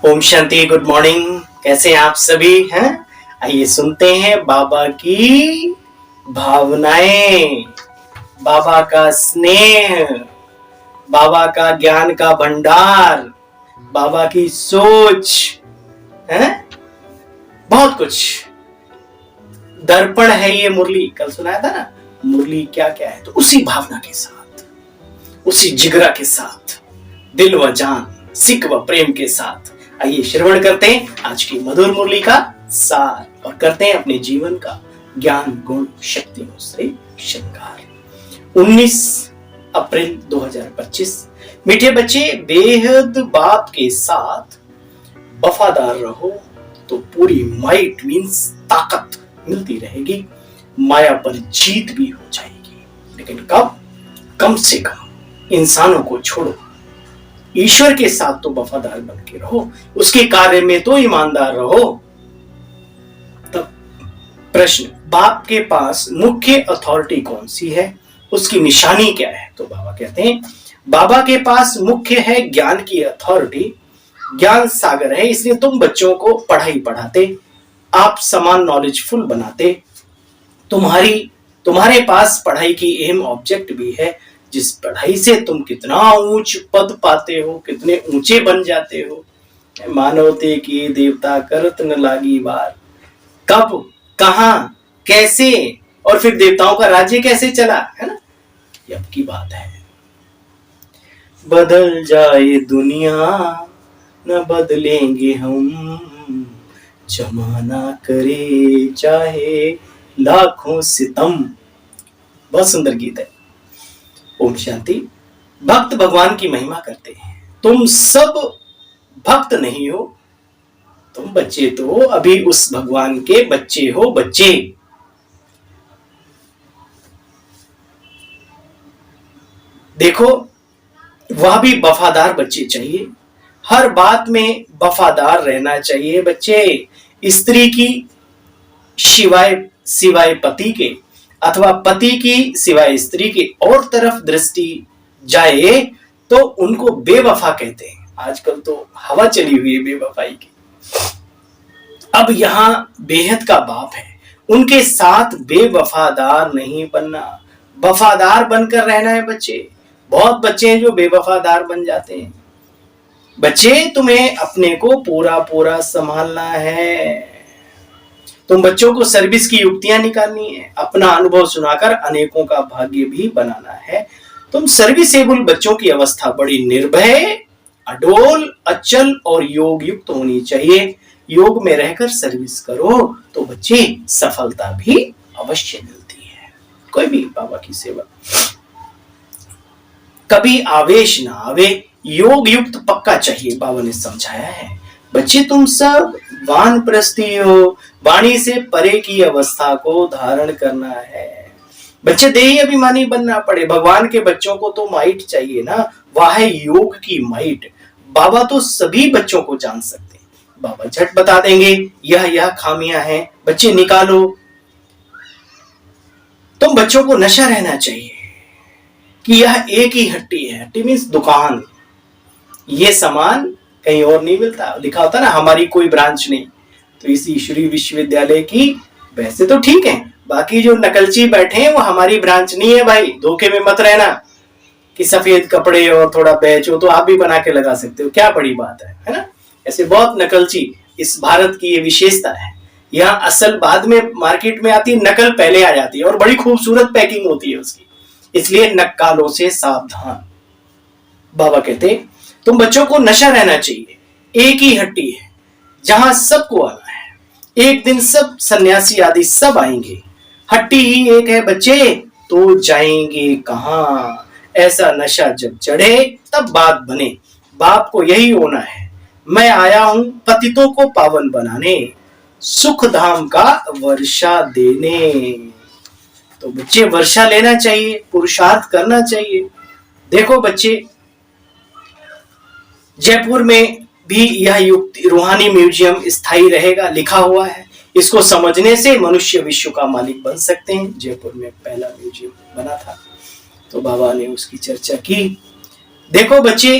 Om Shanti. Good morning. कैसे हैं आप सभी हैं? आइए सुनते हैं बाबा की भावनाएं, बाबा का स्नेह, बाबा का ज्ञान का भंडार, बाबा की सोच है, बहुत कुछ। दर्पण है ये मुरली, कल सुनाया था ना मुरली क्या क्या है। तो उसी भावना के साथ, उसी जिगरा के साथ, दिल व जान, सिक व प्रेम के साथ आइए श्रवण करते हैं आज की मधुर मुरली का सार और करते हैं अपने जीवन का ज्ञान गुण शक्तियों से श्रृंगार। 19 अप्रैल 2025। मीठे बच्चे, बेहद बाप के साथ वफादार रहो तो पूरी माइट मीन्स ताकत मिलती रहेगी, माया पर जीत भी हो जाएगी। लेकिन कब? कम से कम इंसानों को छोड़ो, ईश्वर के साथ तो वफादार बन के रहो, उसके कार्य में तो ईमानदार रहो। तब प्रश्न, बाप के पास मुख्य अथॉरिटी कौन सी है, उसकी निशानी क्या है? तो बाबा कहते हैं बाबा के पास मुख्य है ज्ञान की अथॉरिटी। ज्ञान सागर है, इसलिए तुम बच्चों को पढ़ाई पढ़ाते, आप समान नॉलेजफुल बनाते। तुम्हारे पास पढ़ाई की एम ऑब्जेक्ट भी है, जिस पढ़ाई से तुम कितना ऊंच पद पाते हो, कितने ऊंचे बन जाते हो। मानवते की देवता करत न लागी बार, कब, कहां, कैसे और फिर देवताओं का राज्य कैसे चला, है ना? ये अब की बात है। बदल जाए दुनिया न बदलेंगे हम, जमाना करे चाहे लाखों सितम। बहुत सुंदर गीत है। ओम शांति। भक्त भगवान की महिमा करते हैं। तुम सब भक्त नहीं हो, तुम बच्चे तो अभी उस भगवान के बच्चे हो, बच्चे। देखो, वह भी वफादार बच्चे चाहिए, हर बात में वफादार रहना चाहिए बच्चे। स्त्री की सिवाय पति के अथवा पति की सिवाय स्त्री की और तरफ दृष्टि जाए तो उनको बेवफा कहते हैं। आजकल तो हवा चली हुई है बेवफाई की। अब यहां बेहद का बाप है, उनके साथ बेवफादार नहीं बनना, वफादार बनकर रहना है बच्चे। बहुत बच्चे हैं जो बेवफादार बन जाते हैं। बच्चे, तुम्हें अपने को पूरा पूरा संभालना है। तुम बच्चों को सर्विस की युक्तियां निकालनी है, अपना अनुभव सुनाकर अनेकों का भाग्य भी बनाना है। तुम सर्विसेबल बच्चों की अवस्था बड़ी निर्भय, अडोल, अचल और योग युक्त होनी चाहिए। योग में रहकर सर्विस करो तो बच्चे सफलता भी अवश्य मिलती है। कोई भी बाबा की सेवा कभी आवेश ना आवे, योग युक्त पक्का चाहिए, बाबा ने समझाया है। बच्चे, तुम सब वानप्रस्थी हो, वाणी से परे की अवस्था को धारण करना है। बच्चे देही अभिमानी बनना पड़े। भगवान के बच्चों को तो माइट चाहिए ना, वह है योग की माइट। बाबा तो सभी बच्चों को जान सकते हैं, बाबा झट बता देंगे यह खामियां हैं, बच्चे निकालो। तुम बच्चों को नशा रहना चाहिए कि यह एक ही हट्टी है। हट्टी मीन्स दुकान, ये सामान कहीं और नहीं मिलता। लिखा होता ना हमारी कोई ब्रांच नहीं। तो इस ईश्वरीय विश्वविद्यालय की वैसे तो ठीक है, बाकी जो नकलची बैठे हैं वो हमारी ब्रांच नहीं है भाई। धोखे में मत रहना कि सफेद कपड़े और थोड़ा बैच हो तो आप भी बना के लगा सकते हो, क्या बड़ी बात है ना? ऐसे बहुत नकलची, इस भारत की ये विशेषता है। यहाँ असल बाद में मार्केट में आती है, नकल पहले आ जाती है और बड़ी खूबसूरत पैकिंग होती है उसकी, इसलिए नक्कालों से सावधान। बाबा कहते तुम बच्चों को नशा रहना चाहिए। एक ही हट्टी है जहां सबको आना है। एक दिन सब सन्यासी आदि सब आएंगे। हट्टी ही एक है बच्चे, तो जाएंगे कहां? ऐसा नशा जब चढ़े तब बात बने। बाप को यही होना है, मैं आया हूं पतितों को पावन बनाने, सुख धाम का वर्षा देने। तो बच्चे वर्षा लेना चाहिए, पुरुषार्थ करना चाहिए। देखो बच्चे, जयपुर में भी यह युक्ति रूहानी म्यूजियम स्थायी रहेगा, लिखा हुआ है। इसको समझने से मनुष्य विश्व का मालिक बन सकते हैं। जयपुर में पहला म्यूजियम बना था तो बाबा ने उसकी चर्चा की। देखो बच्चे,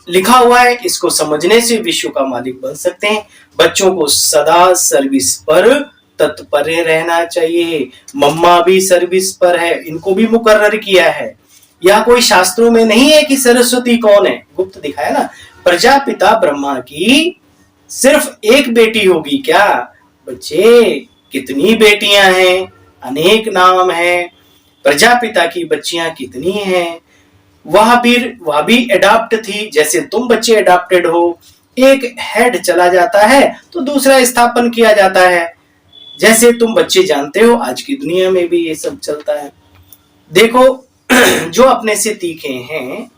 लिखा हुआ है, इसको समझने से विश्व का मालिक बन सकते हैं। बच्चों को सदा सर्विस पर तत्पर रहना चाहिए। मम्मा भी सर्विस पर है, इनको भी मुकर्रर किया है। यह कोई शास्त्रों में नहीं है कि सरस्वती कौन है, गुप्त दिखाया ना। प्रजापिता ब्रह्मा की सिर्फ एक बेटी होगी क्या? बच्चे कितनी बेटियां हैं, अनेक नाम हैं। प्रजापिता की बच्चियां कितनी हैं? वह भी एडॉप्ट थी, जैसे तुम बच्चे एडॉप्टेड हो। एक हेड चला जाता है तो दूसरा स्थापन किया जाता है। जैसे तुम बच्चे जानते हो, आज की दुनिया में भी ये सब चलता है। देखो, जो अपने से तीखे हैं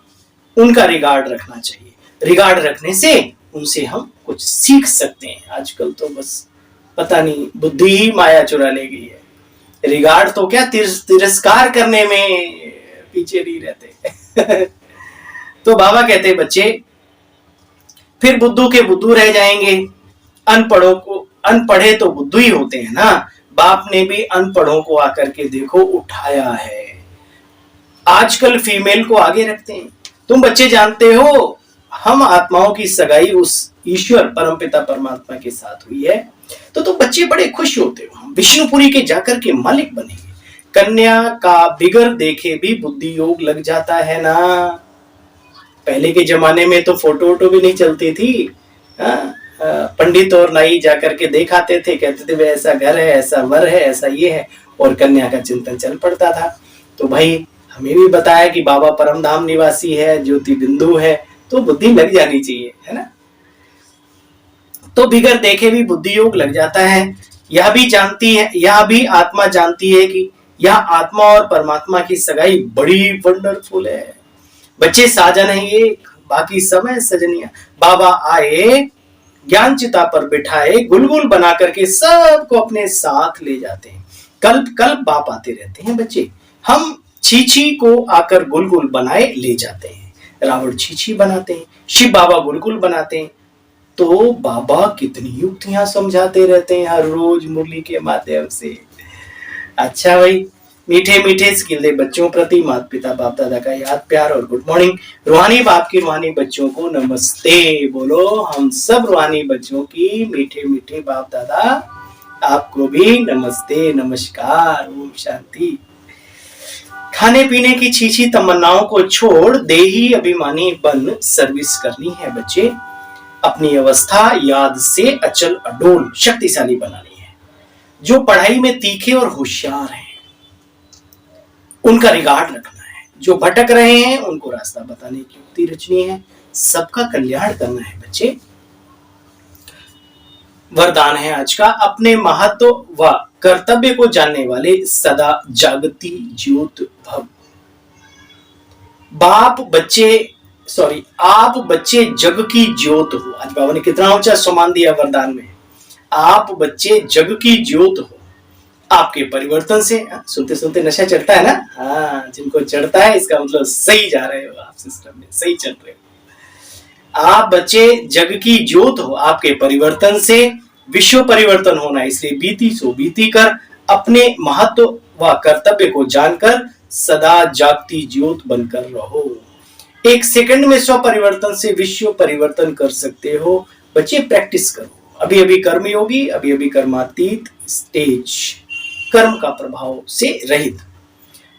उनका रिगार्ड रखना चाहिए। रिगार्ड रखने से उनसे हम कुछ सीख सकते हैं। आजकल तो बस पता नहीं बुद्धि ही माया चुरा ले गई है। रिगार्ड तो क्या, तिरस्कार करने में पीछे नहीं रहते। तो बाबा कहते बच्चे फिर बुद्धू के बुद्धू रह जाएंगे। अनपढ़े तो बुद्धू ही होते हैं ना। बाप ने भी अनपढ़ों को आकर के देखो उठाया है। आजकल फीमेल को आगे रखते हैं। तुम बच्चे जानते हो, हम आत्माओं की सगाई उस ईश्वर परमपिता परमात्मा के साथ हुई है। तो तुम बच्चे बड़े खुश होते हो, हम विष्णुपुरी के जाकर के मालिक बनेंगे। कन्या का बिगर देखे भी बुद्धि योग लग जाता है ना। पहले के जमाने में तो फोटो वोटो भी नहीं चलती थी। पंडित और नाई जाकर के देखाते थे, कहते थे वे ऐसा घर है, ऐसा वर है, ऐसा ये है, और कन्या का चिंतन चल पड़ता था। तो भाई हमें भी बताया कि बाबा परमधाम निवासी है, ज्योति बिंदु है, तो बुद्धि लग जानी चाहिए, है ना। तो बिगर देखे भी बुद्धि योग लग जाता है। यह भी आत्मा जानती है कि यह आत्मा और परमात्मा की सगाई बड़ी वंडरफुल है। बच्चे साजन है ये, बाकी सब है सजनिया। बाबा आए, ज्ञान चिता पर बिठाए, गुलगुल बना करके सबको अपने साथ ले जाते हैं। कल्प कल्प बाप आते रहते हैं बच्चे। हम छीछी को आकर गुलगुल बनाए ले जाते हैं। रावण छीछी बनाते हैं, शिव बाबा गुलगुल बनाते हैं। तो बाबा कितनी युक्तियां समझाते रहते हैं हर रोज मुरली के माध्यम से। अच्छा भाई, मीठे मीठे स्किल बच्चों प्रति माता पिता बाप दादा का याद प्यार और गुड मॉर्निंग। रूहानी बाप की रूहानी बच्चों को नमस्ते बोलो। हम सब रूहानी बच्चों की मीठे मीठे बाप दादा आपको भी नमस्ते नमस्कार, ओम शांति। खाने पीने की छीछी तमन्नाओं को छोड़ देही अभिमानी बन सर्विस करनी है बच्चे। अपनी अवस्था याद से अचल अडोल शक्तिशाली बनानी है। जो पढ़ाई में तीखे और होशियार हैं उनका रिगार्ड रखना है। जो भटक रहे हैं उनको रास्ता बताने की युक्ति रचनी है। सबका कल्याण करना है बच्चे। वरदान है आज का, अपने महत्व व कर्तव्य को जानने वाले सदा जागती ज्योत भव। आप बच्चे जग की ज्योत हो। आज बाबा ने कितना ऊंचा सम्मान दिया वरदान में। आप बच्चे जग की ज्योत हो। आपके परिवर्तन से, सुनते सुनते नशा चढ़ता है ना। हाँ, जिनको चढ़ता है इसका मतलब सही जा रहे हो आप, सिस्टम में सही चल रहे हो। आप बच्चे जग की ज्योत हो। आपके परिवर्तन से विश्व परिवर्तन होना, इसलिए बीती सो बीती कर अपने महत्व व कर्तव्य को जानकर सदा जागती ज्योत बनकर रहो। एक सेकंड में स्व परिवर्तन से विश्व परिवर्तन कर सकते हो। बच्चे प्रैक्टिस करो। अभी अभी कर्मयोगी, अभी अभी कर्मातीत स्टेज, कर्म का प्रभाव से रहित।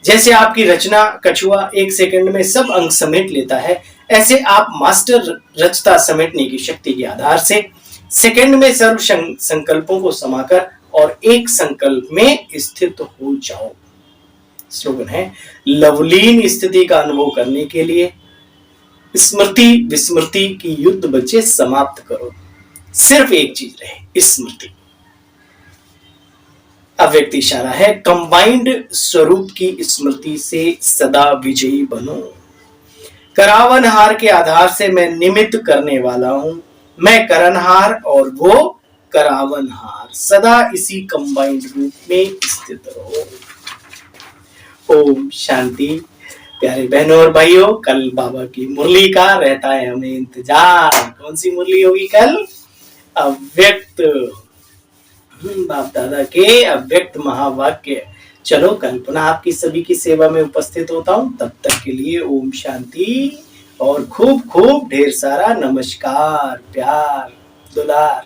जैसे आपकी रचना कछुआ एक सेकंड में सब अंग समेट लेता है, ऐसे आप मास्टर रचता समेटने की शक्ति के आधार से सेकंड में सर्व संकल्पों को समाकर और एक संकल्प में स्थित हो जाओ। स्लोगन है, लवलीन स्थिति का अनुभव करने के लिए स्मृति विस्मृति की युद्ध बच्चे समाप्त करो। सिर्फ एक चीज रहे, स्मृति। अव्यक्त इशारा है, कंबाइंड स्वरूप की स्मृति से सदा विजयी बनो। करावनहार के आधार से मैं निमित्त करने वाला हूं। मैं करनहार और वो करावनहार, सदा इसी कंबाइंड रूप में स्थित रहो। ओम शांति। प्यारे बहनों और भाइयों, कल बाबा की मुरली का रहता है हमें इंतजार। कौन सी मुरली होगी कल? अव्यक्त, बाप दादा के अव्यक्त महावाक्य। चलो कल पुनः आपकी सभी की सेवा में उपस्थित होता हूं। तब तक के लिए ओम शांति, और खूब खूब ढेर सारा नमस्कार, प्यार, दुलार।